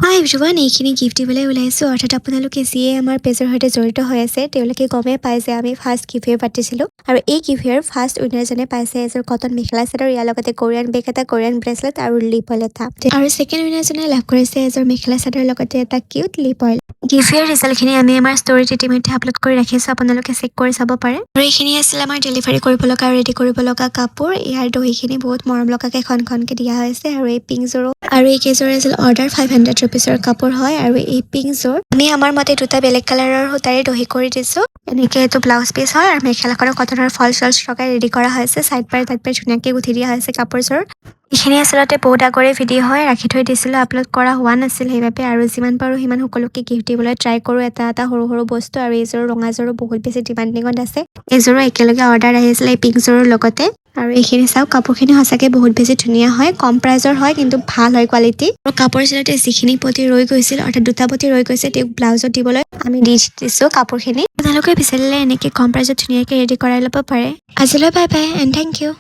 হাই everyone, এইখিনি gift দিবলৈ ওলাইছোঁ। অৰ্থাৎ আপোনালোকে যিয়ে আমাৰ পেজৰ সৈতে জড়িত হৈ আছে তেওঁলোকে গমেই পায় যে আমি ফাৰ্ষ্ট গিভৱে পাতিছিলোঁ আৰু এই গিভৱেৰ ফাৰ্ষ্ট উইনাৰজনে পাইছে এযোৰ কটন মেখেলা চাদৰ, ইয়াৰ লগতে কোৰিয়ান বেগ এটা, কোৰিয়ান ব্ৰেচলেট আৰু লিপ অইল এটা। আৰু ছেকেণ্ড উইনাৰজনে লাভ কৰিছে এযোৰ মেখেলা চাদৰ লগতে এটা কিউট লিপ অইল। গিভৱেৰ ৰিজাল্টখিনি আমি আমাৰ ষ্টৰিত ইতিমধ্যে আপলোড কৰি ৰাখিছোঁ, আপোনালোকে চেক কৰি চাব পাৰে। আৰু এইখিনি আছিল আমাৰ ডেলিভাৰী কৰিব লগা আৰু ৰেডি কৰিব লগা কাপোৰ। ইয়াৰ দহিখিনি বহুত মৰম লগাকৈ খনখনকৈ দিয়া হৈছে আৰু এই পিংকযোৰো আৰু এইকেইযোৰ আছিল অৰ্ডাৰ 500 ৰুপিছৰ কাপোৰ হয়। আৰু এই পিংকযোৰ আমি আমাৰ মতে দুটা বেলেগ কালাৰৰ সূতাৰে দহি কৰি দিছোঁ। এনেকৈ এইটো ব্লাউজ পিচ হয় আৰু মেখেলাখনৰ কটনৰ ফল চলছ লগাই ৰেডি কৰা হৈছে। চাইড বাই ধুনীয়াকৈ গুঠি দিয়া হৈছে কাপোৰযোৰ। এইখিনি আচলতে বহুত আগৰে ভিডিঅ' হয়, ৰাখি থৈ দিছিলোঁ, আপলোড কৰা হোৱা নাছিল সেইবাবে। আৰু যিমান পাৰোঁ সিমান সকলোকে গিফ্ট দিবলৈ ট্ৰাই কৰোঁ, এটা এটা সৰু সৰু বস্তু। আৰু এইযোৰ ৰঙাযোৰো বহুত বেছি ডিমাণ্ডিঙত আছে। এইযোৰো একেলগে অৰ্ডাৰ আহিছিলে এই পিংকযোৰৰ লগতে। আৰু এইখিনি চাওক, কাপোৰখিনি সঁচাকৈ বহুত বেছি ধুনীয়া হয়, কম প্ৰাইজৰ হয় কিন্তু ভাল হয় কোৱালিটি। আৰু কাপোৰ চিলাওঁতে যিখিনি পতি ৰৈ গৈছিল, অৰ্থাৎ দুটা পতি ৰৈ গৈছে, তেওঁক ব্লাউজত দিবলৈ আমি দি দিছোঁ কাপোৰখিনি। আপোনালোকে বিচাৰিলে এনেকৈ কম প্ৰাইজত ধুনীয়াকৈ ৰেডি কৰাই ল'ব পাৰে। আজিলৈ bye bye and thank U.